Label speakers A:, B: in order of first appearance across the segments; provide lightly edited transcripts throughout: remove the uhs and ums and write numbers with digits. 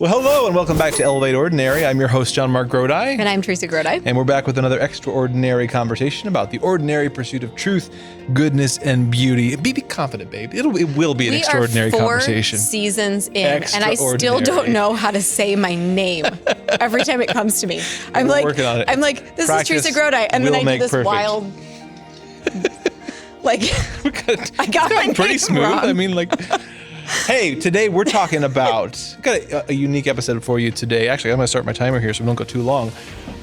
A: Well, hello and welcome back to Elevate Ordinary. I'm your host, JonMarc Grodi.
B: And I'm Teresa Grodi.
A: And we're back with another extraordinary conversation about the ordinary pursuit of truth, goodness, and beauty. Be confident, babe. It will be an extraordinary conversation.
B: 4 seasons in, and I still don't know how to say my name every time it comes to me. I'm
A: working on it.
B: I'm like, this is Teresa Grodi, and then I do this wild, like, I got my name
A: pretty smooth.
B: wrong.
A: I mean, like... Hey, today we're talking about, got a unique episode for you today. Actually, I'm going to start my timer here so we don't go too long.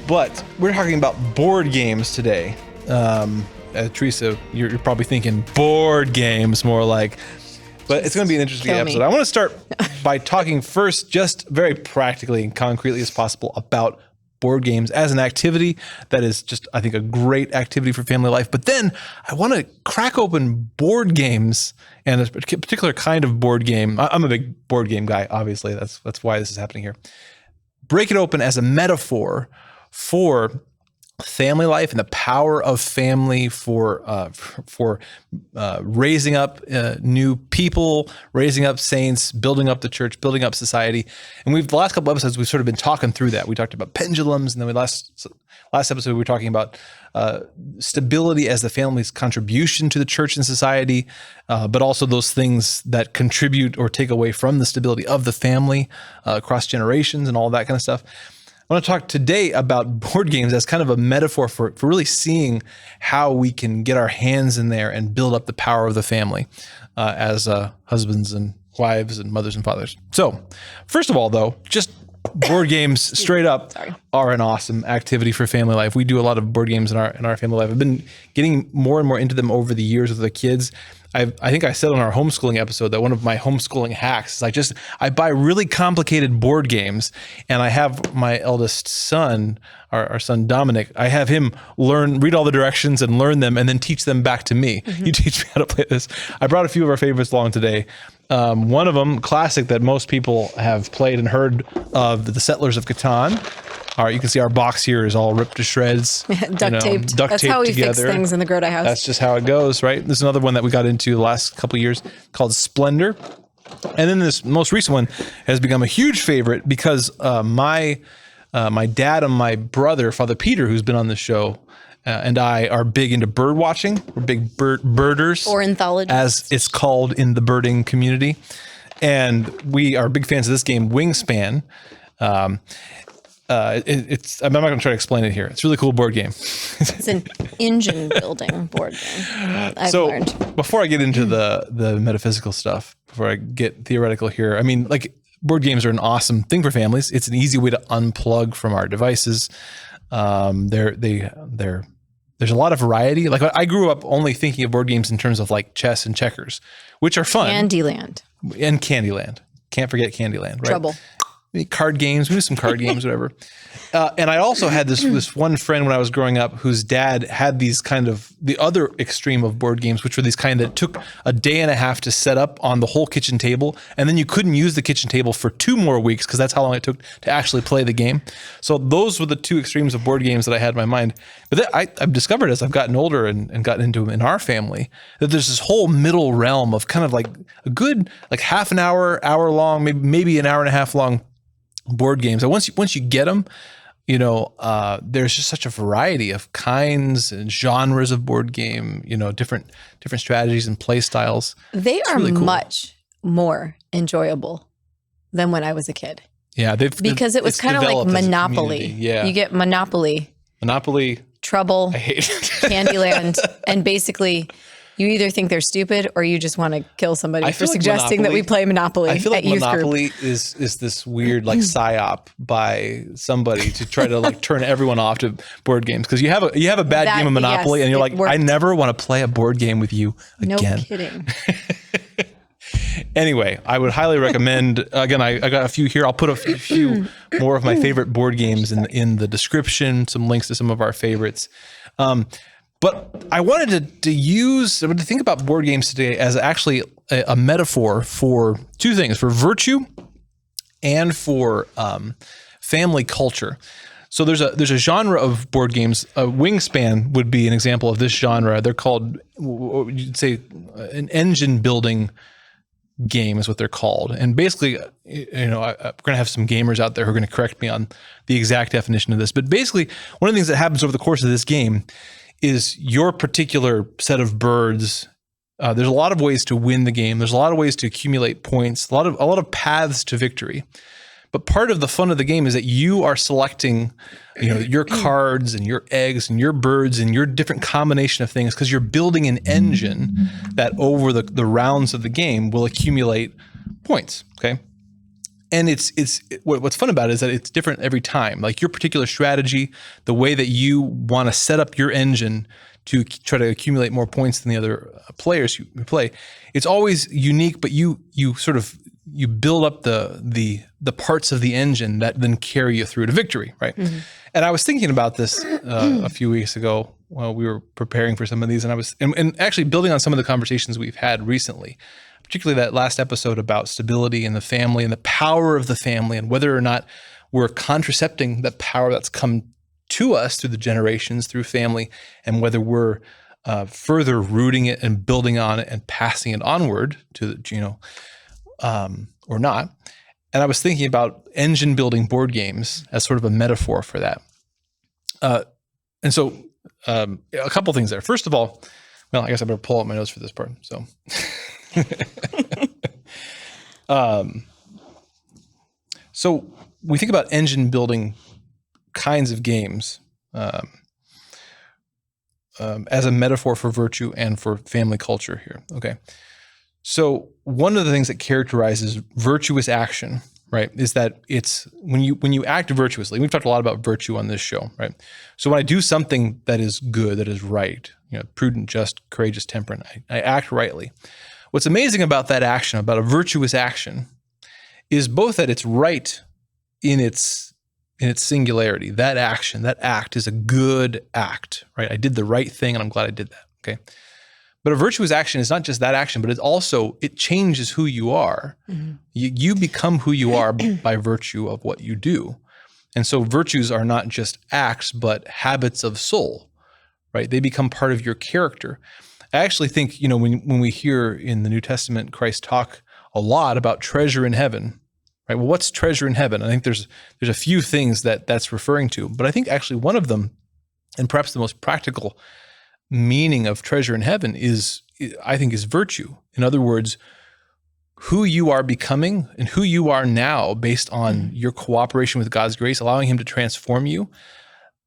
A: But we're talking about board games today. Teresa, you're probably thinking board games more like, but it's going to be an interesting episode. I want to start by talking first, just very practically and concretely as possible about board games as an activity that is just, I think, a great activity for family life. But then I want to crack open board games and a particular kind of board game. I'm a big board game guy, obviously. That's why this is happening here. Break it open as a metaphor for family life and the power of family for raising up new people, raising up saints, building up the church, building up society. And the last couple episodes, we've sort of been talking through that. We talked about pendulums, and then last episode, we were talking about stability as the family's contribution to the church and society, but also those things that contribute or take away from the stability of the family across generations and all that kind of stuff. I want to talk today about board games as kind of a metaphor for really seeing how we can get our hands in there and build up the power of the family as husbands and wives and mothers and fathers. So first of all, though, just board games straight up are an awesome activity for family life. We do a lot of board games in our family life. I've been getting more and more into them over the years with the kids. I think I said on our homeschooling episode that one of my homeschooling hacks is I buy really complicated board games, and I have my eldest son, our son Dominic, I have him read all the directions and learn them and then teach them back to me. Mm-hmm. You teach me how to play this. I brought a few of our favorites along today. One of them, classic that most people have played and heard of, the Settlers of Catan. All right, you can see our box here is all ripped to shreds.
B: Duct taped. That's how we fix things in the Grodi house.
A: That's just how it goes, right? There's another one that we got into the last couple of years called Splendor. And then this most recent one has become a huge favorite because my dad and my brother, Father Peter, who's been on the show, and I are big into bird watching. We're big birders. Ornithologists. As it's called in the birding community. And we are big fans of this game, Wingspan. I'm not going to try to explain it here. It's a really cool board game.
B: It's an engine building board game. I've learned.
A: Before I get into the metaphysical stuff, before I get theoretical here, I mean, like, board games are an awesome thing for families. It's an easy way to unplug from our devices. There's a lot of variety. Like, I grew up only thinking of board games in terms of like chess and checkers, which are fun.
B: Candyland.
A: And Candyland. Can't forget Candyland, right?
B: Trouble.
A: Card games. We do some card games, whatever. And I also had this one friend when I was growing up whose dad had these kind of the other extreme of board games, which were these kind that took a day and a half to set up on the whole kitchen table. And then you couldn't use the kitchen table for 2 more weeks because that's how long it took to actually play the game. So those were the 2 extremes of board games that I had in my mind. But I've discovered as I've gotten older and gotten into them in our family that there's this whole middle realm of kind of like a good, like half an hour long, maybe an hour and a half long board games. And once you get them, there's just such a variety of kinds and genres of board game, different strategies and play styles.
B: They are really cool. Much more enjoyable than when I was a kid.
A: Yeah,
B: because it was kind of like Monopoly.
A: Yeah,
B: you get Monopoly, Trouble,
A: I hate it.
B: Candyland, and basically you either think they're stupid or you just want to kill somebody for suggesting that we play Monopoly.
A: I feel like
B: at youth
A: Monopoly
B: group.
A: is this weird like psyop by somebody to try to like turn everyone off to board games because you have a bad game of Monopoly and you're like, worked. I never want to play a board game with you again.
B: No kidding.
A: Anyway, I would highly recommend, again, I got a few here. I'll put a few more of my favorite board games in the description, some links to some of our favorites. But I wanted to think about board games today as actually a metaphor for 2 things, for virtue and for family culture. So there's a genre of board games. Wingspan would be an example of this genre. They're called, you'd say, an engine building game is what they're called. And basically, I'm going to have some gamers out there who are going to correct me on the exact definition of this. But basically, one of the things that happens over the course of this game is your particular set of birds. There's a lot of ways to win the game. There's a lot of ways to accumulate points, a lot of paths to victory. But part of the fun of the game is that you are selecting, your cards and your eggs and your birds and your different combination of things, because you're building an engine that over the rounds of the game will accumulate points. Okay. And what's fun about it is that it's different every time. Like your particular strategy, the way that you want to set up your engine to try to accumulate more points than the other players who play, it's always unique, but you build up the parts of the engine that then carry you through to victory, right? Mm-hmm. And I was thinking about this a few weeks ago while we were preparing for some of these, and I was and actually building on some of the conversations we've had recently, particularly that last episode about stability and the family and the power of the family, and whether or not we're contracepting the power that's come to us through the generations through family, and whether we're further rooting it and building on it and passing it onward to or not. And I was thinking about engine building board games as sort of a metaphor for that. And so a couple things there. First of all, well, I guess I better pull out my notes for this part. So, so we think about engine building kinds of games as a metaphor for virtue and for family culture here. Okay. So one of the things that characterizes virtuous action, right, is that it's when you act virtuously. We've talked a lot about virtue on this show, right? So when I do something that is good, that is right, prudent, just, courageous, temperate, I act rightly. What's amazing about that action, about a virtuous action, is both that it's right in its singularity. That action, that act is a good act, right? I did the right thing, and I'm glad I did that. Okay. But a virtuous action is not just that action, but it changes who you are. Mm-hmm. You become who you are by virtue of what you do. And so virtues are not just acts, but habits of soul, right? They become part of your character. I actually think, when we hear in the New Testament Christ talk a lot about treasure in heaven, right? Well, what's treasure in heaven? I think there's a few things that's referring to, but I think actually one of them, and perhaps the most practical meaning of treasure in heaven is virtue. In other words, who you are becoming and who you are now based on your cooperation with God's grace, allowing him to transform you.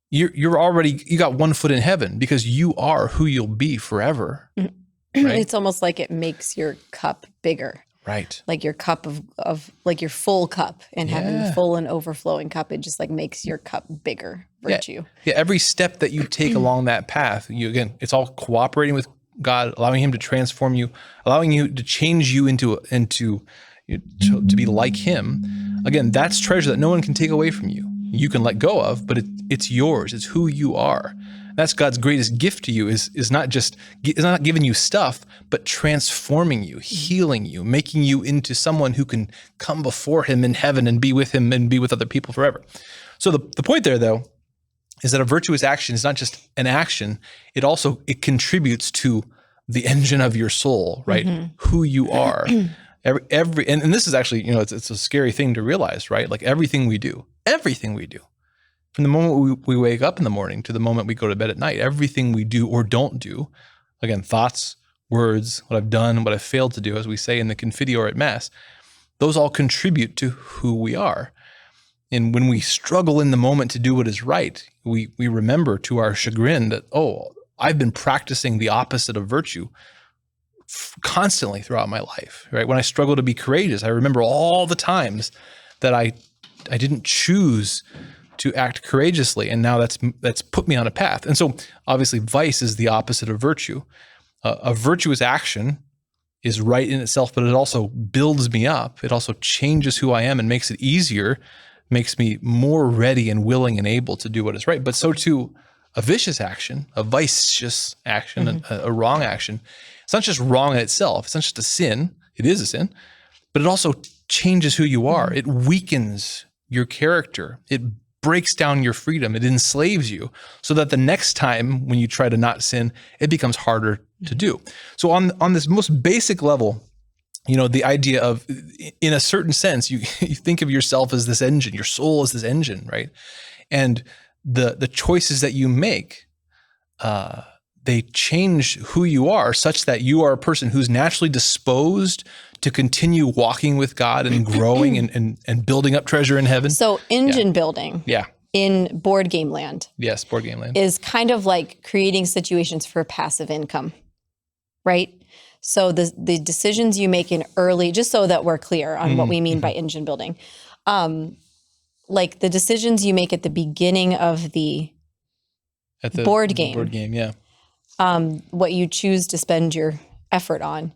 A: You got one foot in heaven because you are who you'll be forever. Right?
B: It's almost like it makes your cup bigger.
A: Right.
B: Like your cup of like your full cup, and having the full and overflowing cup, it just like makes your cup bigger virtue.
A: Yeah. Every step that you take along that path, it's all cooperating with God, allowing him to transform you, allowing you to change you to be like him. Again, that's treasure that no one can take away from you. You can let go of, but it's yours. It's who you are. That's God's greatest gift to you is not giving you stuff, but transforming you, healing you, making you into someone who can come before him in heaven and be with him and be with other people forever. So the point there, though, is that a virtuous action is not just an action. It contributes to the engine of your soul, right? Mm-hmm. Who you are. And this is actually, it's a scary thing to realize, right? Like everything we do, from the moment we wake up in the morning to the moment we go to bed at night, everything we do or don't do, again, thoughts, words, what I've done, what I've failed to do, as we say in the Confiteor at Mass, those all contribute to who we are. And when we struggle in the moment to do what is right, we remember to our chagrin that, I've been practicing the opposite of virtue constantly throughout my life, right? When I struggle to be courageous, I remember all the times that I didn't choose to act courageously, and now that's put me on a path. And so obviously vice is the opposite of virtue. A virtuous action is right in itself, but it also builds me up. It also changes who I am and makes it easier, makes me more ready and willing and able to do what is right. But so too, a vicious action, a vicious action, mm-hmm. a wrong action, it's not just wrong in itself. It's not just a sin. It is a sin, but it also changes who you are. It weakens your character. It breaks down your freedom. It enslaves you so that the next time when you try to not sin, it becomes harder to do. So on this most basic level, the idea of, in a certain sense, you think of yourself as this engine, your soul is this engine, right? And the choices that you make, they change who you are, such that you are a person who's naturally disposed to continue walking with God and growing and building up treasure in heaven.
B: So engine building in board game land.
A: Yes, board game land.
B: Is kind of like creating situations for passive income, right? So the decisions you make in early, just so that we're clear on what we mean by engine building, like the decisions you make at the beginning of the board game.
A: Board game, yeah.
B: What you choose to spend your effort on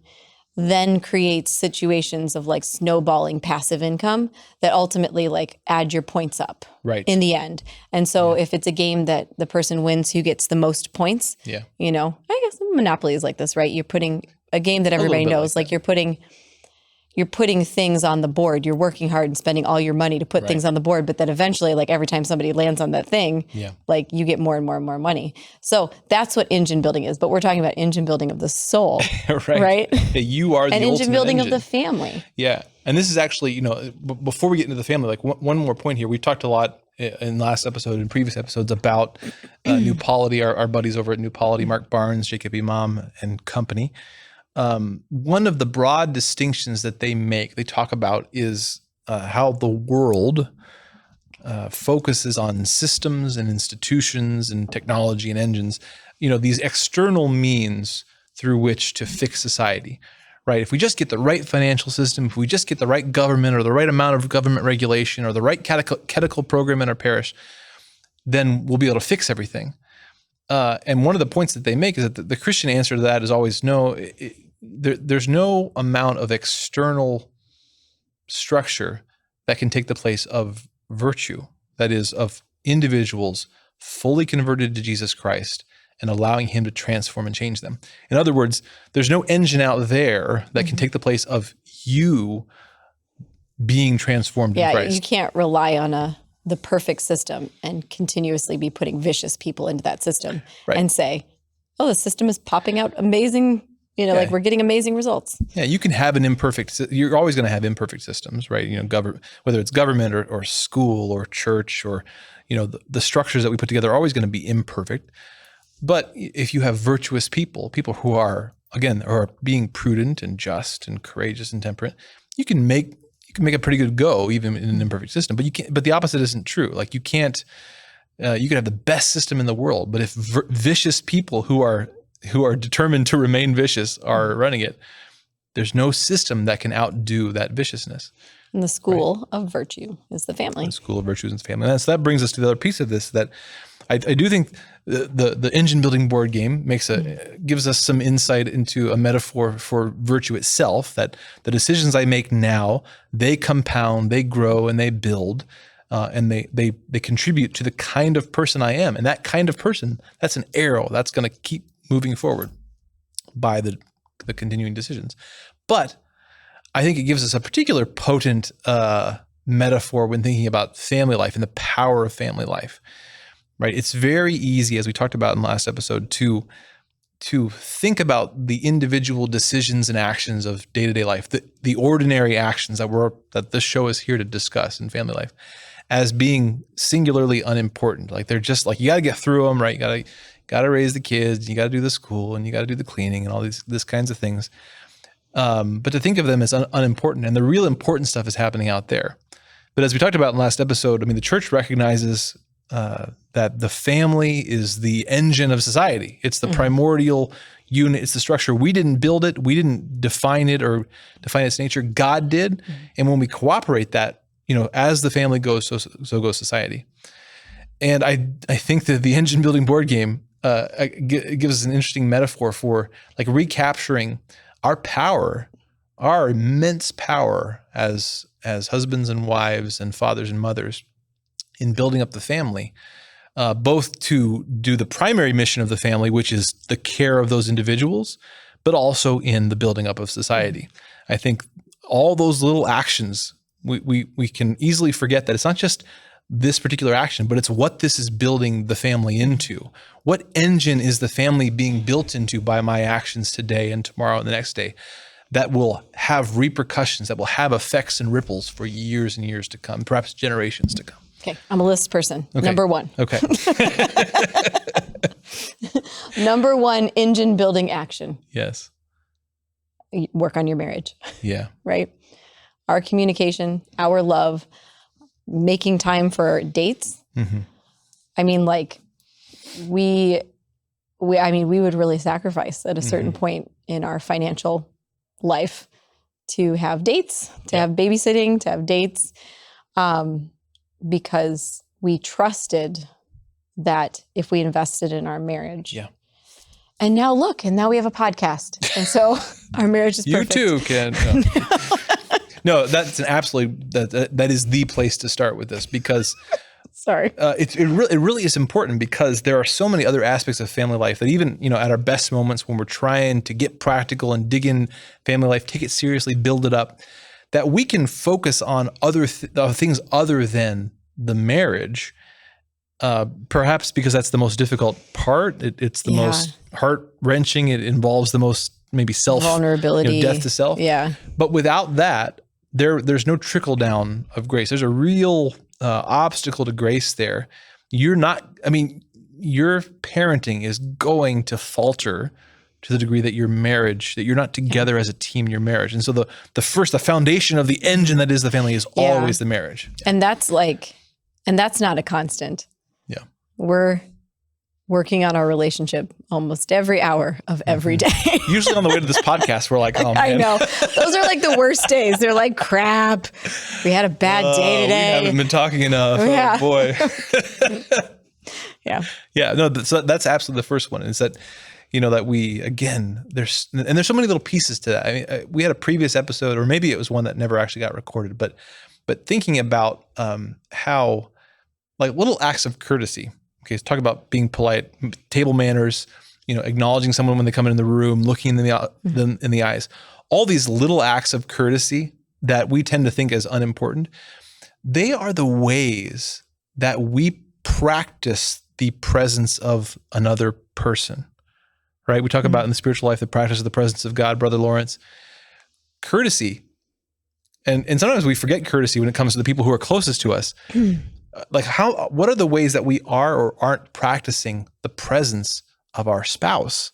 B: then creates situations of like snowballing passive income that ultimately like add your points up in the end. And so if it's a game that the person wins who gets the most points, I guess Monopoly is like this, right? You're putting a game that everybody knows, like you're putting things on the board. You're working hard and spending all your money to put things on the board, but then eventually, like every time somebody lands on that thing, like you get more and more and more money. So that's what engine building is. But we're talking about engine building of the soul, right?
A: That you are the ultimate
B: engine building
A: engine
B: of the family.
A: Yeah. And this is actually, before we get into the family, like one more point here. We've talked a lot in last episode and previous episodes about New Polity, our buddies over at New Polity, Mark Barnes, Jacob Imam and company. One of the broad distinctions that they talk about is how the world focuses on systems and institutions and technology and engines, these external means through which to fix society, right? If we just get the right financial system, if we just get the right government or the right amount of government regulation or the right catechetical program in our parish, then we'll be able to fix everything. And one of the points that they make is that the Christian answer to that is always no. There's no amount of external structure that can take the place of virtue, that is, of individuals fully converted to Jesus Christ and allowing him to transform and change them. In other words, there's no engine out there that can take the place of you being transformed in Christ.
B: You can't rely on the perfect system and continuously be putting vicious people into that system and say, oh, the system is popping out amazing, like we're getting amazing results. Yeah, you can have you're always going to have imperfect systems, right? Whether it's government or school or church or, the structures that we put together are always going to be imperfect. But if you have virtuous people who are being prudent and just and courageous and temperate, you can make a pretty good go even in an imperfect system. But you can't. But the opposite isn't true. Like you can't. You could have the best system in the world, but if vicious people who are determined to remain vicious are running it, there's no system that can outdo that viciousness. And the school of virtue is the family.
A: The school of virtue is the family. And so that brings us to the other piece of this, that I do think the engine building board game gives us some insight into a metaphor for virtue itself, that the decisions I make now, they compound, they grow, and they build, and they contribute to the kind of person I am. And that kind of person, that's an arrow that's going to keep moving forward by the continuing decisions. But I think it gives us a particular potent metaphor when thinking about family life and the power of family life, right? It's very easy, as we talked about in the last episode, to think about the individual decisions and actions of day-to-day life, the ordinary actions that this show is here to discuss in family life, as being singularly unimportant. Like they're just like, you got to get through them, right? You got to raise the kids, you got to do the school, and you got to do the cleaning and all these kinds of things. But to think of them as unimportant, and the real important stuff is happening out there. But as we talked about in the last episode, the church recognizes that the family is the engine of society. It's the primordial unit. It's the structure. We didn't build it. We didn't define it or define its nature. God did. And when we cooperate that, as the family goes, so goes society. And I think that the engine building board game gives us an interesting metaphor for like recapturing our power, our immense power as husbands and wives and fathers and mothers in building up the family, both to do the primary mission of the family, which is the care of those individuals, but also in the building up of society. I think all those little actions, we can easily forget that it's not just this particular action, but it's what this is building the family into. What engine is the family being built into by my actions today and tomorrow and the next day? that will have repercussions, that will have effects and ripples for years and years to come, perhaps generations to come.
B: Okay, I'm a list person.
A: Okay.
B: Number one.
A: Okay.
B: Number one, engine building action.
A: Yes.
B: Work on your marriage.
A: Yeah.
B: Right? Our communication, our love, making time for dates.
A: Mm-hmm.
B: I mean, like, we would really sacrifice at a certain point in our financial life to have dates, to have babysitting, to have dates, because we trusted that if we invested in our marriage. Yeah. And now look, and now we have a podcast. And so our marriage is perfect.
A: You too can. No, that's an absolutely, that is the place to start with this, because
B: sorry.
A: It really is important, because there are so many other aspects of family life that even, at our best moments when we're trying to get practical and dig in family life, take it seriously, build it up, that we can focus on other things other than the marriage, perhaps because that's the most difficult part. It's the most heart-wrenching. It involves the most maybe
B: vulnerability,
A: death to self.
B: Yeah.
A: But without that, there's no trickle down of grace. There's a real obstacle to grace there. Your parenting is going to falter to the degree that your marriage, that you're not together as a team in your marriage. And so the foundation of the engine that is the family is always the marriage.
B: And that's not a constant.
A: Yeah.
B: We're working on our relationship almost every hour of every day.
A: Usually on the way to this podcast, we're like, oh man.
B: I know. Those are like the worst days. They're like, crap, we had a bad day today.
A: We haven't been talking enough. Yeah. Oh boy.
B: Yeah.
A: Yeah. No, that's absolutely the first one, is that, that we, again, there's so many little pieces to that. I mean, we had a previous episode, or maybe it was one that never actually got recorded, but thinking about how, like, little acts of courtesy. Okay, let's talk about being polite, table manners, acknowledging someone when they come in the room, looking them in the eyes. All these little acts of courtesy that we tend to think as unimportant, they are the ways that we practice the presence of another person, right? We talk about in the spiritual life, the practice of the presence of God, Brother Lawrence. Courtesy, and sometimes we forget courtesy when it comes to the people who are closest to us. Like, what are the ways that we are or aren't practicing the presence of our spouse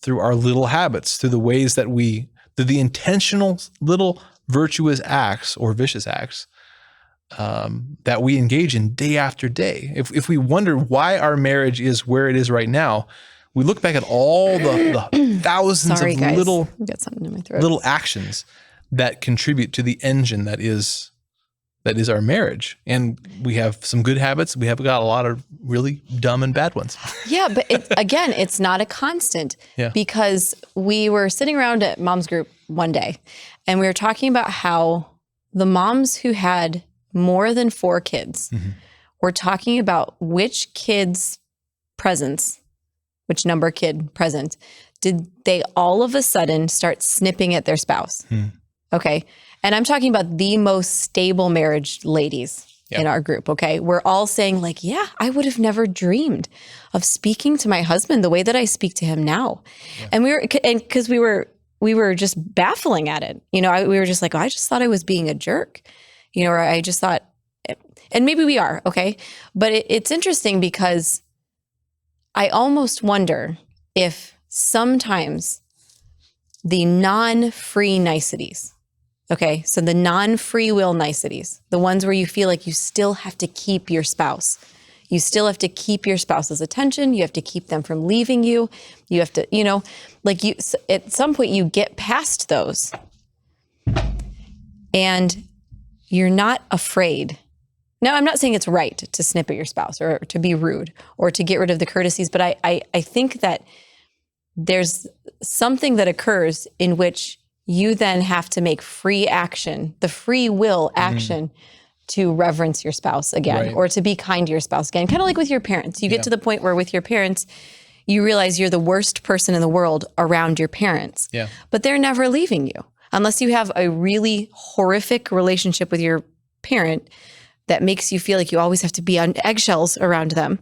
A: through our little habits, through the ways that through the intentional little virtuous acts or vicious acts that we engage in day after day? If we wonder why our marriage is where it is right now, we look back at all the thousands of little actions that contribute to the engine that is our marriage. And we have some good habits. We have got a lot of really dumb and bad ones.
B: Yeah, but it's not a constant. Yeah. Because we were sitting around at mom's group one day, and we were talking about how the moms who had more than 4 kids were talking about which kid's presence, which number kid present, did they all of a sudden start snipping at their spouse. Okay. And I'm talking about the most stable marriage ladies in our group. Okay. We're all saying, like, yeah, I would have never dreamed of speaking to my husband the way that I speak to him now. Yeah. And because we were just baffling at it. We were just like, I just thought I was being a jerk, or I just thought, and maybe we are. Okay. But it's interesting, because I almost wonder if sometimes the non-free niceties, okay, so the non-free will niceties, the ones where you feel like you still have to keep your spouse. You still have to keep your spouse's attention. You have to keep them from leaving you. You have to, at some point you get past those and you're not afraid. Now, I'm not saying it's right to snip at your spouse or to be rude or to get rid of the courtesies, but I think that there's something that occurs in which you then have to make free action, the free will action to reverence your spouse again, or to be kind to your spouse again. Kind of like with your parents. You get to the point where with your parents, you realize you're the worst person in the world around your parents, but they're never leaving you. Unless you have a really horrific relationship with your parent that makes you feel like you always have to be on eggshells around them.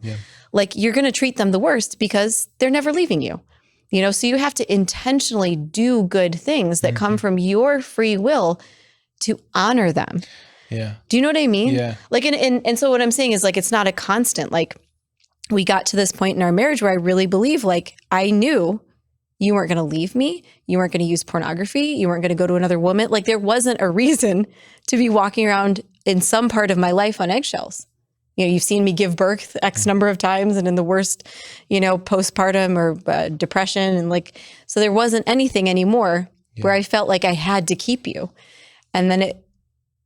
B: Like, you're going to treat them the worst because they're never leaving you. So you have to intentionally do good things that come from your free will to honor them.
A: Yeah.
B: Do you know what I mean?
A: Yeah.
B: Like, and so what I'm saying is like, it's not a constant. Like, we got to this point in our marriage where I really believe, like, I knew you weren't going to leave me. You weren't going to use pornography. You weren't going to go to another woman. Like, there wasn't a reason to be walking around in some part of my life on eggshells. You've seen me give birth X number of times and in the worst, postpartum or depression. And like, so there wasn't anything anymore where I felt like I had to keep you. And then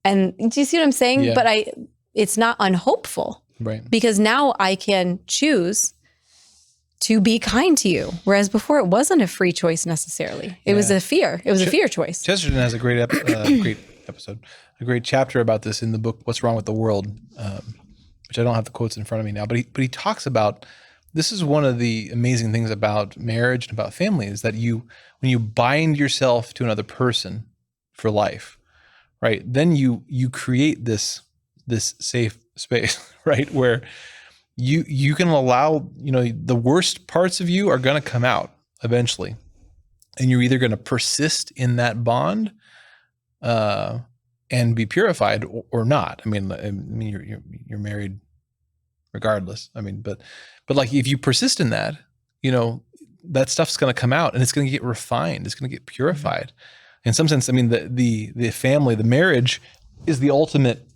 B: do you see what I'm saying?
A: Yeah.
B: But it's not unhopeful.
A: Right.
B: Because now I can choose to be kind to you. Whereas before it wasn't a free choice necessarily. It was a fear. It was a fear choice.
A: Chesterton has a great episode, a great chapter about this in the book, What's Wrong with the World? Which I don't have the quotes in front of me now, but he talks about, this is one of the amazing things about marriage and about family, is that when you bind yourself to another person for life, right? Then you create this safe space, right? Where you can allow, the worst parts of you are going to come out eventually. And you're either going to persist in that bond, and be purified or not. I mean, you're married regardless. I mean, but like, if you persist in that, that stuff's going to come out and it's going to get refined. It's going to get purified. In some sense, I mean, the family, the marriage is the ultimate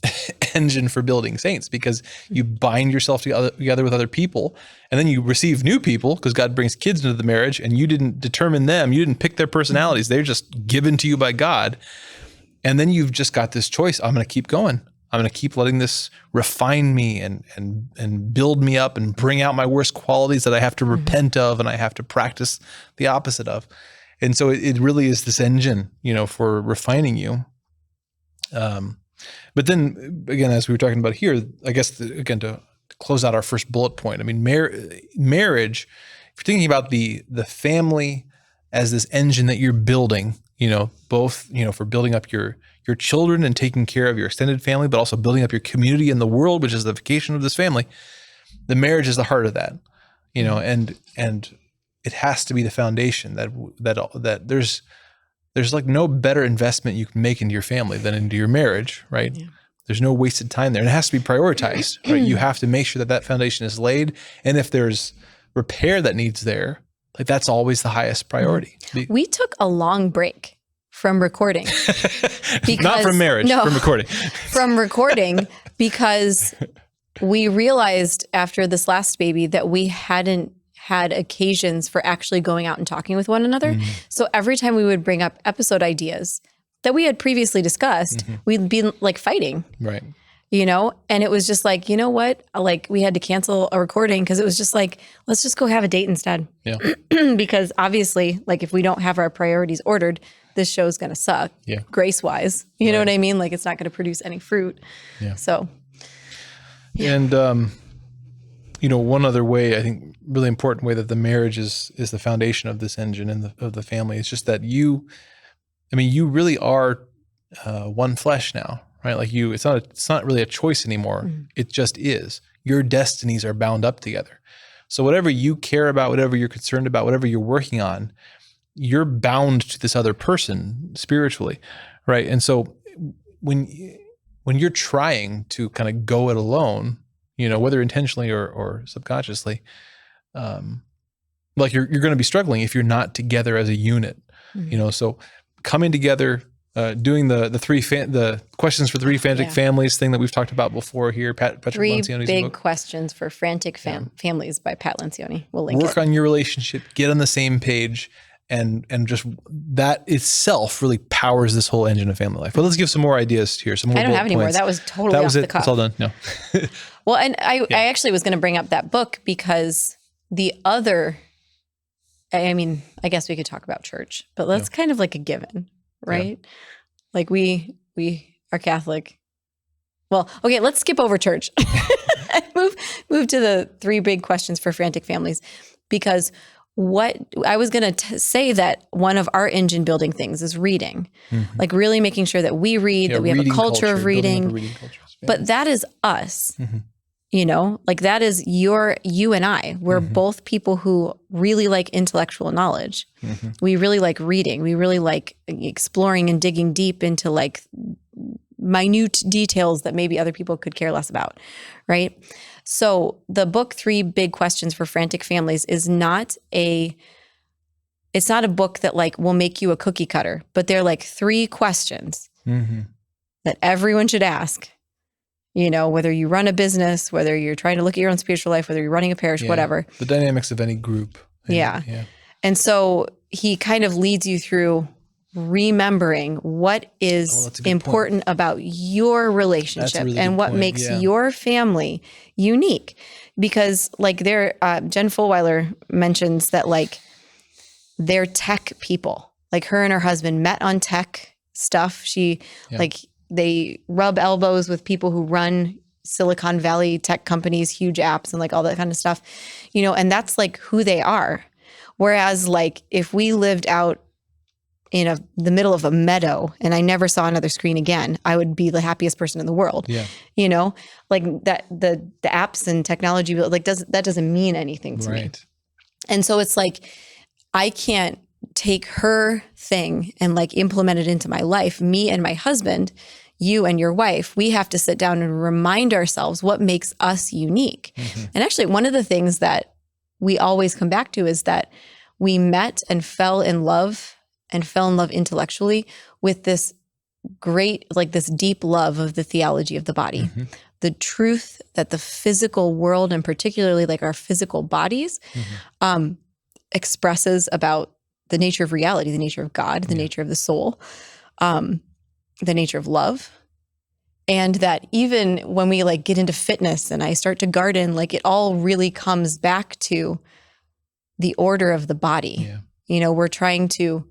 A: engine for building saints, because you bind yourself together with other people, and then you receive new people, because God brings kids into the marriage, and you didn't determine them. You didn't pick their personalities. They're just given to you by God. And then you've just got this choice. I'm going to keep going. I'm going to keep letting this refine me and build me up and bring out my worst qualities that I have to repent of and I have to practice the opposite of. And so it really is this engine, for refining you. But then again, as we were talking about here, I guess, again, to close out our first bullet point, I mean, marriage, if you're thinking about the family as this engine that you're building, both, for building up your children and taking care of your extended family, but also building up your community in the world, which is the vocation of this family. The marriage is the heart of that, and it has to be the foundation that there's like no better investment you can make into your family than into your marriage, right? Yeah. There's no wasted time there, and it has to be prioritized, right? You have to make sure that foundation is laid. And if there's repair that needs there, like, that's always the highest priority.
B: We took a long break from recording.
A: Because, not from marriage, from recording.
B: From recording, because we realized after this last baby that we hadn't had occasions for actually going out and talking with one another. So every time we would bring up episode ideas that we had previously discussed, we'd be like fighting.
A: Right.
B: And it was just like, you know what? Like, we had to cancel a recording because it was just like, let's just go have a date instead. Yeah. Because obviously, like, if we don't have our priorities ordered, this show's going to suck. Yeah. Grace-wise. You know what I mean? Like, it's not going to produce any fruit. Yeah. So. Yeah. And, one other way, I think really important way that the marriage is the foundation of this engine and of the family. It's just that you really are one flesh now. Right? Like, it's not really a choice anymore. It just is. Your destinies are bound up together. So whatever you care about, whatever you're concerned about, whatever you're working on, you're bound to this other person spiritually, right? And so when you're trying to kind of go it alone, whether intentionally or subconsciously, like, you're going to be struggling if you're not together as a unit. So coming together, doing the questions for three frantic families thing that we've talked about before here. Patrick Lencioni's big
A: book.
B: Questions for frantic families by Pat Lencioni. We'll link
A: Work on your relationship, get on the same page, and just that itself really powers this whole engine of family life. But let's give some more ideas here. Some more.
B: I don't have any more. That was totally off the cuff.
A: It's all done. No.
B: Well, and I actually was going to bring up that book because the other, I guess we could talk about church, but that's kind of like a given. Right? Yeah. Like, we are Catholic. Well, okay, let's skip over church. move to the three big questions for frantic families, because what I was going to say that one of our engine building things is reading, like really making sure that we read, that we have a culture of reading, but that is us. Like that is you and I. We're both people who really like intellectual knowledge. We really like reading. We really like exploring and digging deep into like minute details that maybe other people could care less about, right? So the book, 3 Big Questions for Frantic Families, it's not a book that like will make you a cookie cutter, but they're like 3 questions that everyone should ask. Whether you run a business, whether you're trying to look at your own spiritual life, whether you're running a parish, whatever.
A: The dynamics of any group.
B: Yeah. And so he kind of leads you through remembering what is important about your relationship and what makes your family unique. Because like Jen Fulweiler mentions that like they're tech people. Like her and her husband met on tech stuff. They rub elbows with people who run Silicon Valley tech companies, huge apps and like all that kind of stuff, and that's like who they are. Whereas like if we lived out in the middle of a meadow and I never saw another screen again, I would be the happiest person in the world. Yeah. Like that, the apps and technology, like that doesn't mean anything to me. And so it's like, I can't take her thing and like implement it into my life. Me and my husband, you and your wife, we have to sit down and remind ourselves what makes us unique. And actually one of the things that we always come back to is that we met and fell in love intellectually with this great, like this deep love of the theology of the body. The truth that the physical world, and particularly like our physical bodies, expresses about the nature of reality, the nature of God, the nature of the soul, the nature of love. And that even when we like get into fitness and I start to garden, like it all really comes back to the order of the body. We're trying to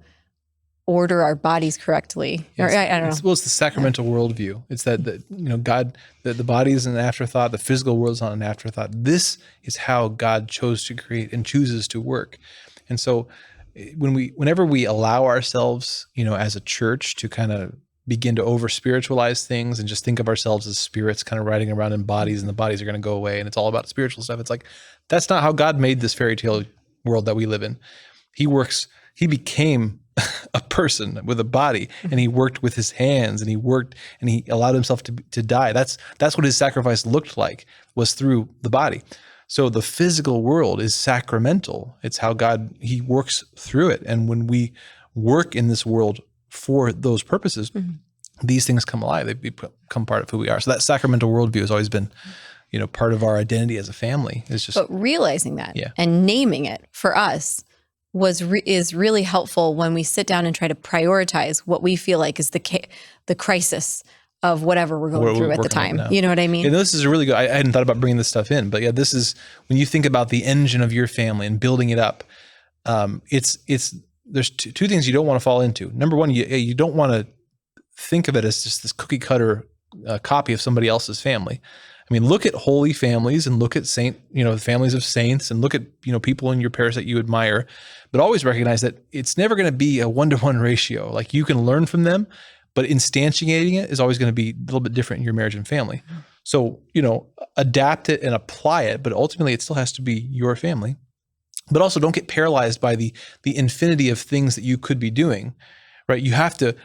B: order our bodies correctly. I don't know.
A: Well, it's the sacramental worldview. It's that God, the body is an afterthought. The physical world is not an afterthought. This is how God chose to create and chooses to work. And so whenever we allow ourselves, as a church to kind of begin to over spiritualize things and just think of ourselves as spirits kind of riding around in bodies and the bodies are going to go away and it's all about spiritual stuff. It's like, that's not how God made this fairy tale world that we live in. He became a person with a body and he worked with his hands and he allowed himself to die. That's what his sacrifice looked like, was through the body. So the physical world is sacramental. It's how he works through it. And when we work in this world for those purposes, these things come alive. They become part of who we are. So that sacramental worldview has always been, part of our identity as a family.
B: But realizing that and naming it for us is really helpful when we sit down and try to prioritize what we feel like is the crisis of whatever we're going through at the time. You know what I mean?
A: And this is really good. I hadn't thought about bringing this stuff in, but this is when you think about the engine of your family and building it up. There's two things you don't want to fall into. Number one, you don't want to think of it as just this cookie cutter copy of somebody else's family. I mean, look at holy families and look at families of saints and look at, people in your parish that you admire, but always recognize that it's never going to be a 1-to-1 ratio. Like you can learn from them, but instantiating it is always going to be a little bit different in your marriage and family. So, adapt it and apply it, but ultimately it still has to be your family. But also don't get paralyzed by the infinity of things that you could be doing, right? You have to,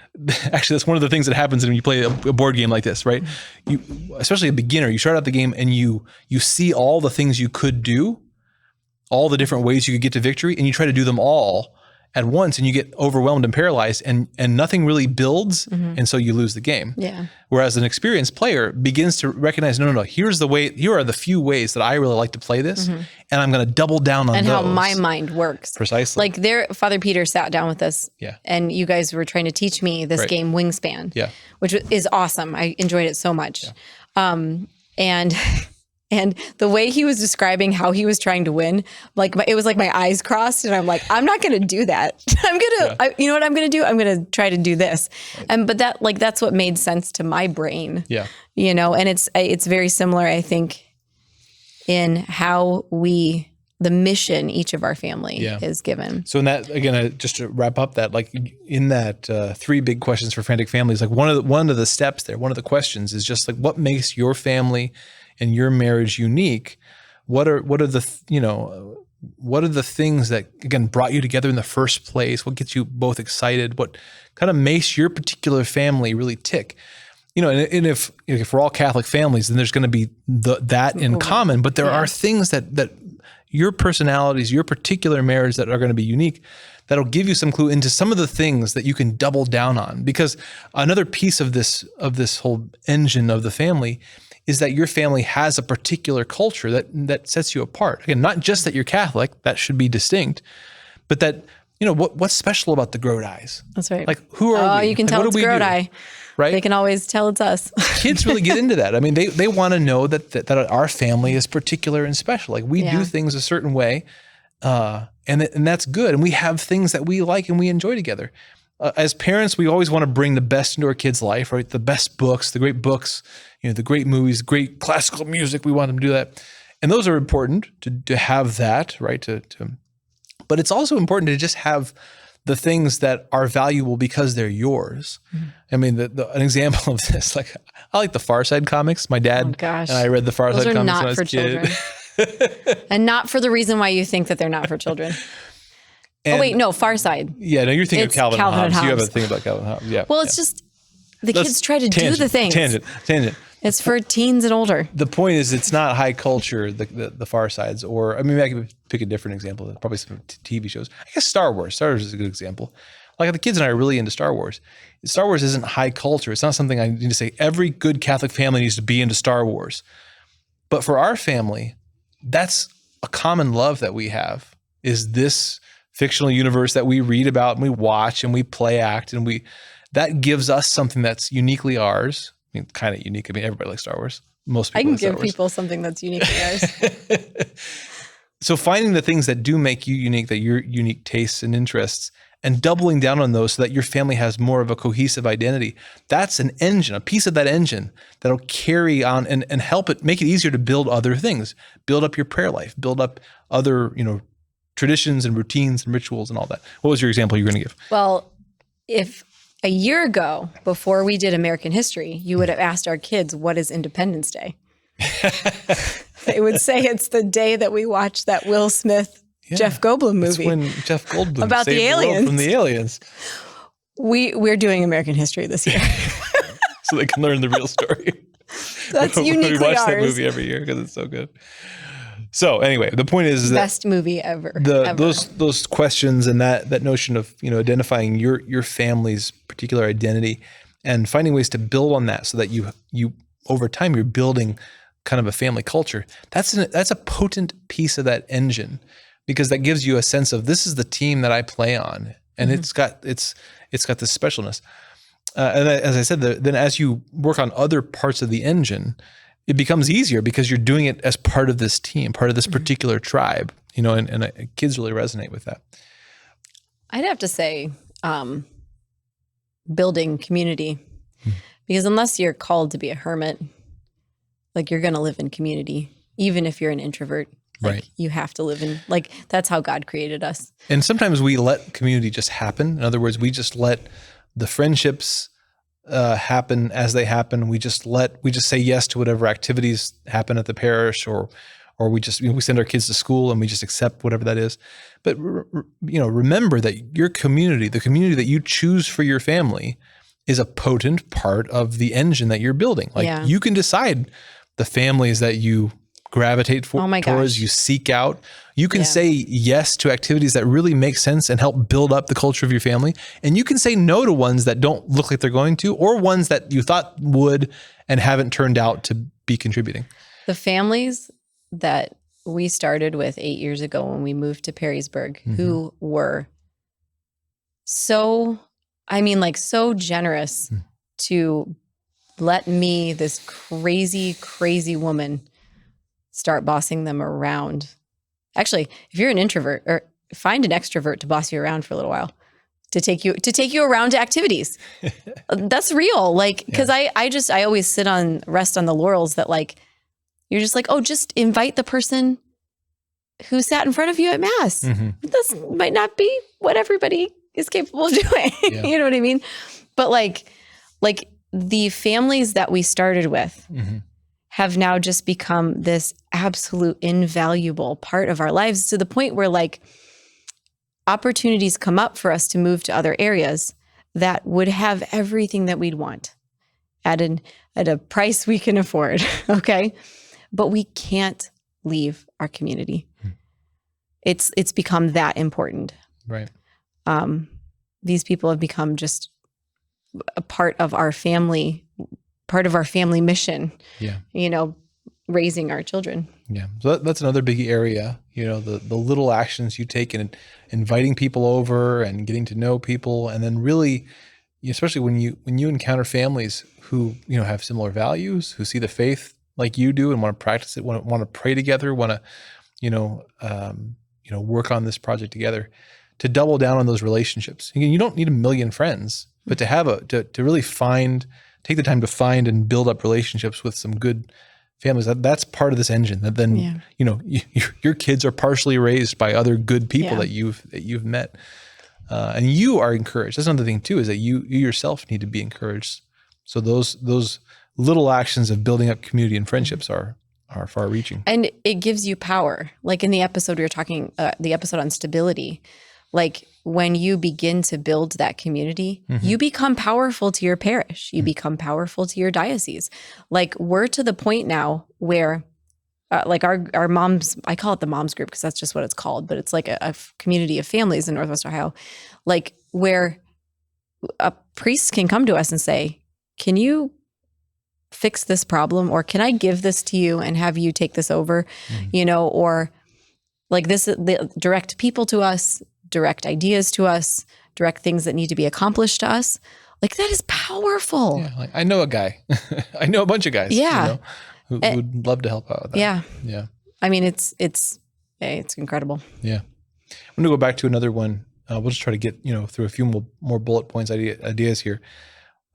A: actually, that's one of the things that happens when you play a board game like this, right? Especially a beginner, you start out the game and you see all the things you could do, all the different ways you could get to victory, and you try to do them all at once and you get overwhelmed and paralyzed and nothing really builds. And so you lose the game. Yeah. Whereas an experienced player begins to recognize, no, here are the few ways that I really like to play this. And I'm going to double down on those.
B: And how my mind works.
A: Precisely.
B: Like Father Peter sat down with us and you guys were trying to teach me this game Wingspan, which is awesome. I enjoyed it so much. And the way he was describing how he was trying to win, it was like my eyes crossed and I'm like, I'm not going to do that. You know what I'm going to do? I'm going to try to do this. But that's what made sense to my brain. Yeah. And it's very similar, I think, in how the mission each of our family is given.
A: So in that, again, just to wrap up that, in that 3 big questions for frantic families, one of the steps there, one of the questions is just what makes your family and your marriage unique? What are the things that, again, brought you together in the first place? What gets you both excited? What kind of makes your particular family really tick? And if we're all Catholic families, then there's going to be that in common. But there are things that your personalities, your particular marriage, that are going to be unique, that'll give you some clue into some of the things that you can double down on. Because another piece of this whole engine of the family is that your family has a particular culture that sets you apart. Again, not just that you're Catholic, that should be distinct, but that, what's special about the Grodis?
B: That's right.
A: Like, who are we?
B: You can tell it's Grodi.
A: Right?
B: They can always tell it's us.
A: Kids really get into that. I mean, they want to know that our family is particular and special. Like, we do things a certain way, and that's good. And we have things that we like and we enjoy together. As parents, we always want to bring the best into our kids' life, right? The best books, the great books, the great movies, great classical music. We want them to do that. And those are important to have that, right? But it's also important to just have the things that are valuable because they're yours. Mm-hmm. I mean, an example of this, like, I like the Far Side comics. My dad and I read the Far Side comics when I was a kid.
B: Children. And not for the reason why you think that they're not for children. Far Side.
A: Yeah, no, you're thinking of Calvin and Hobbes. You have a thing about Calvin and Hobbes. Yeah.
B: Well, it's just the kids try to do the things.
A: Tangent.
B: It's for teens and older.
A: The point is, it's not high culture, the Far Sides, or I mean, I could pick a different example, probably some TV shows. I guess Star Wars. Star Wars is a good example. Like, the kids and I are really into Star Wars. Star Wars isn't high culture. It's not something I need to say every good Catholic family needs to be into Star Wars. But for our family, that's a common love that we have, is this fictional universe that we read about and we watch and we play act, and that gives us something that's uniquely ours. I mean, kind of unique. I mean, everybody likes Star Wars. Most people
B: I can
A: like Star
B: give
A: Wars.
B: people something that's uniquely ours.
A: So finding the things that do make you unique, that your unique tastes and interests, and doubling down on those so that your family has more of a cohesive identity. That's an engine, a piece of that engine that'll carry on and help it, make it easier to build other things, build up your prayer life, build up other, traditions and routines and rituals and all that. What was your example you were going to give?
B: Well, if a year ago, before we did American history, you would have asked our kids, what is Independence Day? They would say it's the day that we watched that Will Smith, Jeff Goldblum movie.
A: It's when Jeff Goldblum
B: about
A: saved
B: the aliens.
A: The world from the aliens.
B: We're doing American history this year.
A: So they can learn the real story.
B: That's uniquely
A: ours. We watch
B: ours.
A: that movie every year because it's so good. So anyway, the point is that
B: best movie ever.
A: Those questions and that notion of identifying your family's particular identity and finding ways to build on that so that you over time you're building kind of a family culture. That's a potent piece of that engine, because that gives you a sense of, this is the team that I play on, and it's got this specialness. And as I said, then as you work on other parts of the engine, it becomes easier because you're doing it as part of this team, part of this particular tribe, and kids really resonate with that.
B: I'd have to say building community, because unless you're called to be a hermit, like, you're going to live in community, even if you're an introvert. Like,
A: right.
B: You have to live in, like, that's how God created us.
A: And sometimes we let community just happen. In other words, we just let the friendships happen as they happen. We just say yes to whatever activities happen at the parish, or we just, we send our kids to school and we just accept whatever that is. But remember that your community, the community that you choose for your family, is a potent part of the engine that you're building. Like, you can decide the families that you gravitate towards, you seek out. You can say yes to activities that really make sense and help build up the culture of your family. And you can say no to ones that don't look like they're going to, or ones that you thought would and haven't turned out to be contributing.
B: The families that we started with 8 years ago when we moved to Perrysburg, who were so generous to let me, this crazy, crazy woman, start bossing them around. Actually, if you're an introvert, or find an extrovert to boss you around for a little while, to take you around to activities. That's real. Like, because I always rest on the laurels that, like, you're just like, oh, just invite the person who sat in front of you at Mass. This might not be what everybody is capable of doing. You know what I mean? But like the families that we started with have now just become this absolute invaluable part of our lives, to the point where like opportunities come up for us to move to other areas that would have everything that we'd want at a price we can afford. Okay. But we can't leave our community. It's become that important.
A: Right.
B: These people have become just a part of our family mission.
A: Yeah.
B: Raising our children.
A: Yeah. So that's another big area, the little actions you take in inviting people over and getting to know people. And then really, especially when you encounter families who, have similar values, who see the faith like you do and want to practice it, want to pray together, want to, work on this project together, to double down on those relationships. Again, you don't need a million friends, but to have to really take the time to find and build up relationships with some good families. That's part of this engine that then, your kids are partially raised by other good people that you've met. And you are encouraged. That's another thing too, is that you yourself need to be encouraged. So those little actions of building up community and friendships are far reaching. And
B: it gives you power. Like in the episode we were talking, the episode on stability, like when you begin to build that community, you become powerful to your parish. You become powerful to your diocese. Like we're to the point now where like our moms, I call it the moms group because that's just what it's called, but it's like a community of families in Northwest Ohio, like where a priest can come to us and say, can you fix this problem? Or can I give this to you and have you take this over? Or like direct people to us, direct ideas to us, direct things that need to be accomplished to us. Like that is powerful.
A: Yeah, like I know a guy. I know a bunch of guys.
B: Yeah.
A: Who would love to help out with that. Yeah. Yeah.
B: I mean, it's incredible.
A: Yeah. I'm going to go back to another one. We'll just try to get, through a few more bullet points, ideas here.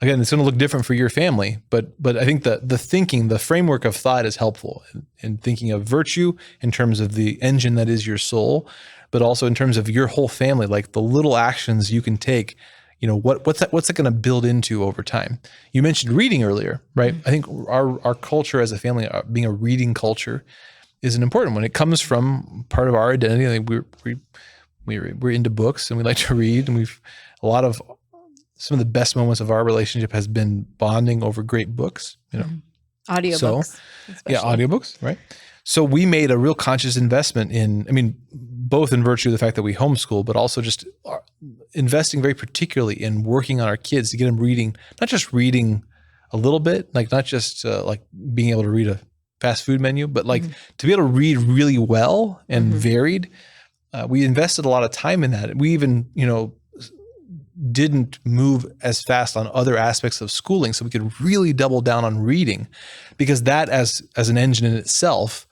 A: Again, it's going to look different for your family, but I think the thinking, the framework of thought is helpful in thinking of virtue in terms of the engine that is your soul, but also in terms of your whole family, like the little actions you can take. What's that going to build into over time? You mentioned reading earlier, right? I think our culture as a family, being a reading culture, is an important one. It comes from part of our identity. I think we're into books and we like to read, and some of the best moments of our relationship has been bonding over great books,
B: audiobooks.
A: Audiobooks, right? So we made a real conscious investment both in virtue of the fact that we homeschool, but also just investing very particularly in working on our kids to get them reading, not just reading a little bit, like not just like being able to read a fast food menu, but like to be able to read really well and varied. We invested a lot of time in that. We even, didn't move as fast on other aspects of schooling so we could really double down on reading, because that as an engine in itself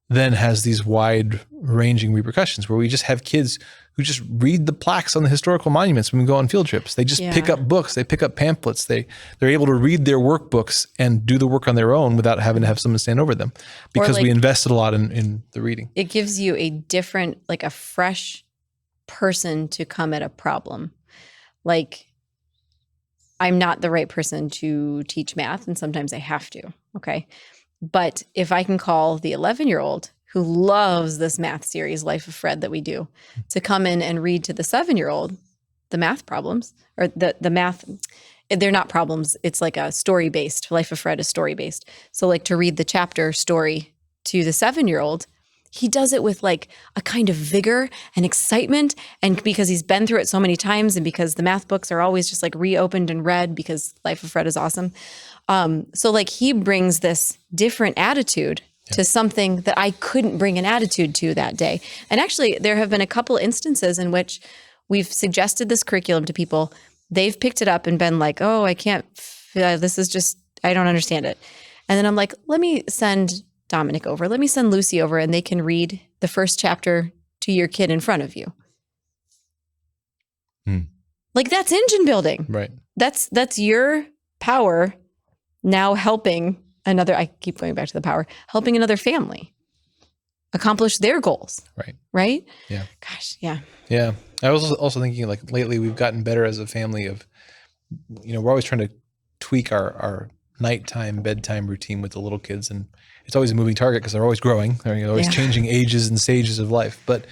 A: then has these wide ranging repercussions where we just have kids who just read the plaques on the historical monuments when we go on field trips. They just pick up books, they pick up pamphlets, they're able to read their workbooks and do the work on their own without having to have someone stand over them, because we invested a lot in the reading.
B: It gives you a different, like a fresh person to come at a problem. Like, I'm not the right person to teach math, and sometimes I have to, okay? But if I can call the 11-year-old who loves this math series, Life of Fred, that we do, to come in and read to the 7-year-old the math problems, or the math, they're not problems, it's like a story-based. Life of Fred is story-based. So like to read the chapter story to the 7-year-old, he does it with like a kind of vigor and excitement, and because he's been through it so many times, and because the math books are always just like reopened and read because Life of Fred is awesome. So like he brings this different attitude to something that I couldn't bring an attitude to that day. And actually there have been a couple instances in which we've suggested this curriculum to people. They've picked it up and been like, oh, I can't, this is just, I don't understand it. And then I'm like, let me send Dominic over. Let me send Lucy over, and they can read the first chapter to your kid in front of you. Like that's engine building.
A: Right.
B: That's your power now helping another, I keep going back to the power, helping another family accomplish their goals.
A: Right.
B: Right?
A: Yeah.
B: Gosh, yeah.
A: Yeah. I was also thinking, like, lately we've gotten better as a family of, we're always trying to tweak our nighttime, bedtime routine with the little kids. And it's always a moving target because they're always growing. They're always changing ages and stages of life. But,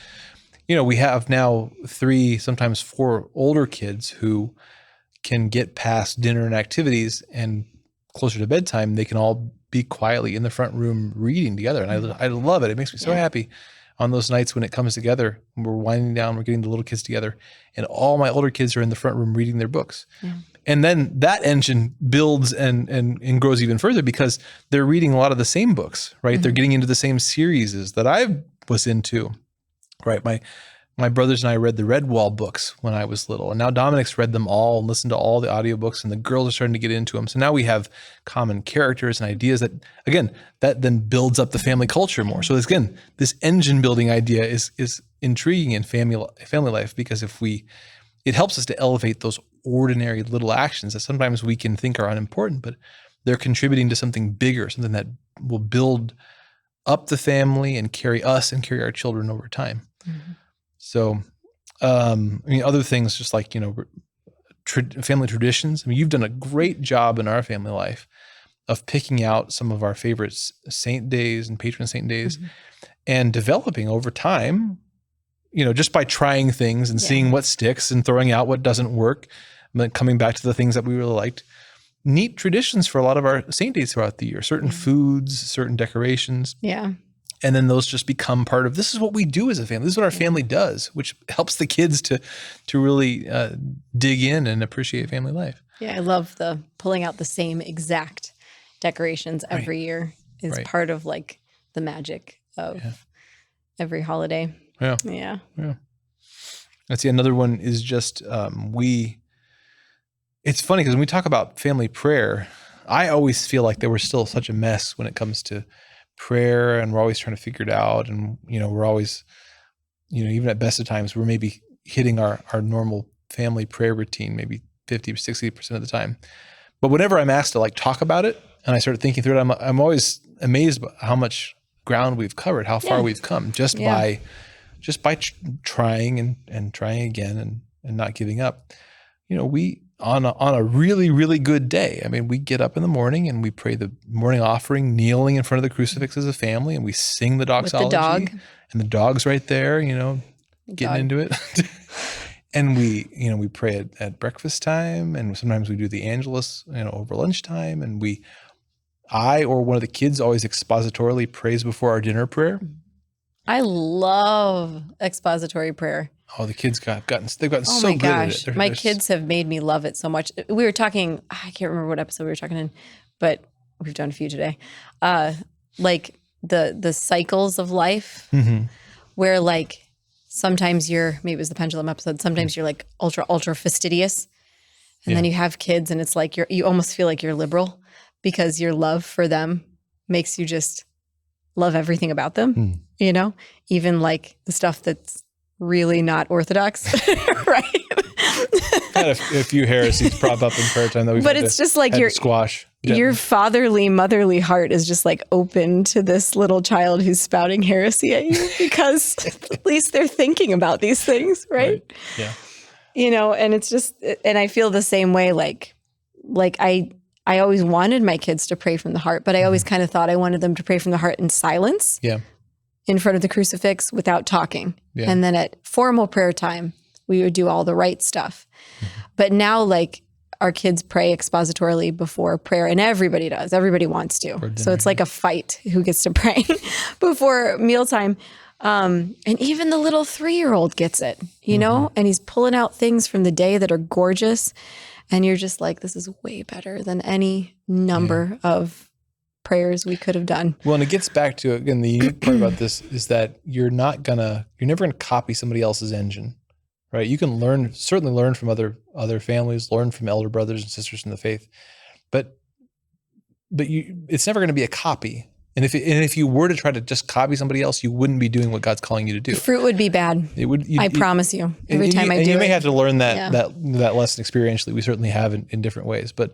A: we have now 3, sometimes 4 older kids who can get past dinner and activities, and closer to bedtime, they can all be quietly in the front room reading together. And I love it. It makes me so happy on those nights when it comes together, we're winding down, we're getting the little kids together, and all my older kids are in the front room reading their books. Yeah. And then that engine builds and grows even further because they're reading a lot of the same books, right? Mm-hmm. They're getting into the same series that I was into, right? My brothers and I read the Redwall books when I was little, and now Dominic's read them all and listened to all the audiobooks, and the girls are starting to get into them. So now we have common characters and ideas that then builds up the family culture more. So again, this engine building idea is intriguing in family life, because it helps us to elevate those ordinary little actions that sometimes we can think are unimportant, but they're contributing to something bigger, something that will build up the family and carry us and carry our children over time. Mm-hmm. So, other things just like, family traditions. You've done a great job in our family life of picking out some of our favorite saint days and patron saint days, mm-hmm. and developing over time, just by trying things and seeing what sticks and throwing out what doesn't work, but coming back to the things that we really liked. Neat traditions for a lot of our saint days throughout the year, certain foods, certain decorations. Yeah. And then those just become part of, this is what we do as a family. This is what our family does, which helps the kids to really dig in and appreciate family life.
B: Yeah, I love the pulling out the same exact decorations every year is part of like the magic of every holiday.
A: Yeah.
B: Yeah.
A: Yeah. Let's see. Another one is just it's funny because when we talk about family prayer, I always feel like there was still such a mess when it comes to prayer, and we're always trying to figure it out. And, we're always, even at best of times, we're maybe hitting our normal family prayer routine, maybe 50 or 60% of the time. But whenever I'm asked to like talk about it and I start thinking through it, I'm always amazed by how much ground we've covered, how far we've come just by trying and trying again and not giving up. We, on a really, really good day, we get up in the morning and we pray the morning offering, kneeling in front of the crucifix as a family, and we sing the doxology. With the dog. And the dog's right there, getting into it. And we pray at breakfast time, and sometimes we do the Angelus, over lunchtime, and I or one of the kids always expositorily prays before our dinner prayer.
B: I love expository prayer.
A: Oh, the kids they've gotten so good at it.
B: My kids have made me love it so much. We were talking, I can't remember what episode we were talking in, but we've done a few today. Like the cycles of life, mm-hmm. where like sometimes maybe it was the pendulum episode, sometimes you're like ultra fastidious, and then you have kids and it's like you almost feel like you're liberal because your love for them makes you just love everything about them, even like the stuff that's really not orthodox, right?
A: Had a few heresies prop up in prayer time that we've
B: it's just like your
A: squash.
B: Your fatherly, motherly heart is just like open to this little child who's spouting heresy at you because at least they're thinking about these things, right?
A: Yeah.
B: And it's just, and I feel the same way. Like I always wanted my kids to pray from the heart, but I always kind of thought I wanted them to pray from the heart in silence.
A: Yeah.
B: In front of the crucifix without talking. Yeah. And then at formal prayer time, we would do all the right stuff. Mm-hmm. But now like our kids pray expositorily before prayer, and everybody does. Everybody wants to. So it's like a fight who gets to pray before mealtime. And even the little 3-year-old gets it, mm-hmm. and he's pulling out things from the day that are gorgeous. And you're just like, this is way better than any number of prayers we could have done.
A: Well, and it gets back to, again, the unique part about this is that you're never gonna copy somebody else's engine, right? You can certainly learn from other families, learn from elder brothers and sisters in the faith, but it's never gonna be a copy. And if you were to try to just copy somebody else, you wouldn't be doing what God's calling you to do.
B: The fruit would be bad. I promise you. Every time I do it.
A: You may have to learn that lesson experientially. We certainly have in different ways. But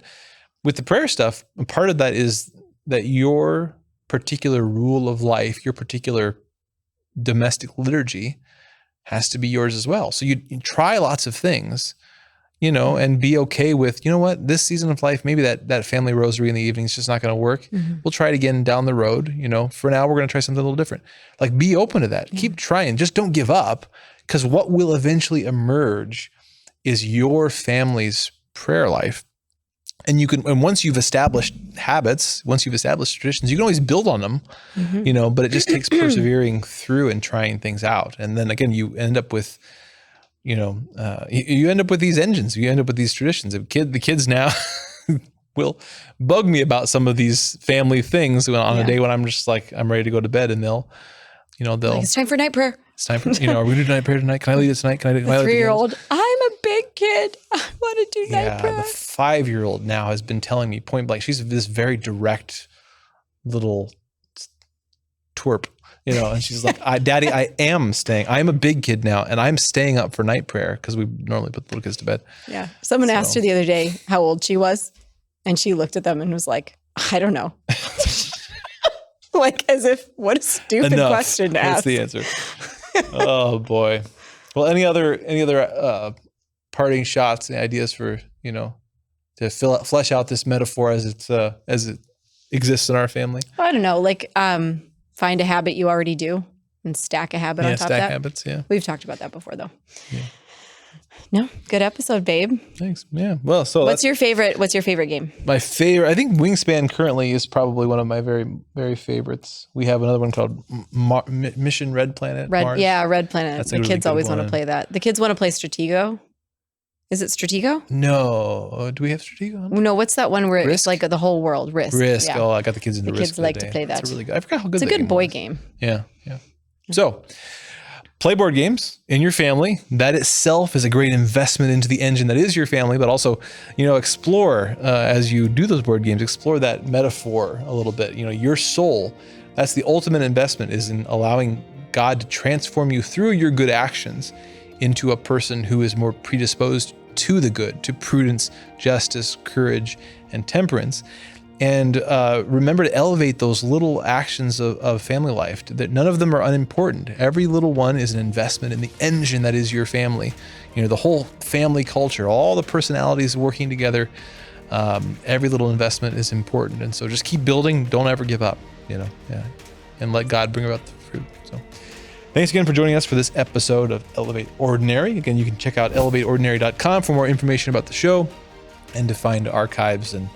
A: with the prayer stuff, part of that is that your particular rule of life, your particular domestic liturgy has to be yours as well. So you try lots of things, and be okay with, you know what, this season of life, maybe that family rosary in the evening is just not going to work. We'll try it again down the road. For now, we're going to try something a little different. Like, be open to that. Keep trying. Just don't give up, because what will eventually emerge is your family's prayer life. And once you've established habits, once you've established traditions, you can always build on them, but it just takes persevering through and trying things out. And then again, you end up with, you end up with these engines, you end up with these traditions. The kids now will bug me about some of these family things on a day when I'm just like, I'm ready to go to bed, and they'll like,
B: it's time for night prayer.
A: It's time for, are we doing night prayer tonight? Can I lead it tonight? Can I lead it?
B: 3-year-old, I'm a big kid. I want to do night prayer.
A: The 5-year-old now has been telling me point blank, she's this very direct little twerp, and she's like, Daddy, I'm a big kid now, and I'm staying up for night prayer, because we normally put the little kids to bed.
B: Yeah. Someone asked her the other day how old she was, and she looked at them and was like, I don't know. Like, as if, what a stupid question to ask.
A: That's the answer. Oh boy. Well, any other parting shots and ideas for, to flesh out this metaphor as it exists in our family?
B: I don't know. Like, find a habit you already do and stack a habit on top of that.
A: Stack habits. Yeah.
B: We've talked about that before, though. Yeah. No, good episode, babe.
A: Thanks. Yeah. Well, so
B: what's your favorite game?
A: My favorite, I think Wingspan currently is probably one of my very, very favorites. We have another one called Mission Red Planet. Mars.
B: Yeah, Red Planet. The kids always want to play that. The kids want to play Stratego. Is it Stratego?
A: No. Do we have Stratego?
B: No, what's that one where
A: Risk?
B: It's like the whole world? Risk.
A: Yeah. Oh, I got the kids into Risk.
B: The kids like to play that.
A: That's really good. I forgot how good
B: it's a good boy game.
A: Yeah. So, play board games in your family. That itself is a great investment into the engine that is your family, but also, explore as you do those board games, explore that metaphor a little bit. Your soul, that's the ultimate investment, is in allowing God to transform you through your good actions into a person who is more predisposed to the good, to prudence, justice, courage, and temperance. And remember to elevate those little actions of family life. That none of them are unimportant. Every little one is an investment in the engine that is your family. The whole family culture, all the personalities working together. Every little investment is important. And so just keep building. Don't ever give up. And let God bring about the fruit. So thanks again for joining us for this episode of Elevate Ordinary. Again, you can check out elevateordinary.com for more information about the show and to find archives and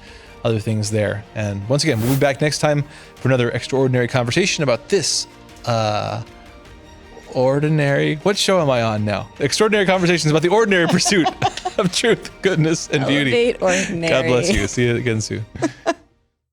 A: other things there. And once again, we'll be back next time for another extraordinary conversation about this ordinary. What show am I on now? Extraordinary conversations about the ordinary pursuit of truth, goodness, and beauty.
B: Elevate Ordinary.
A: God bless you. See you again soon.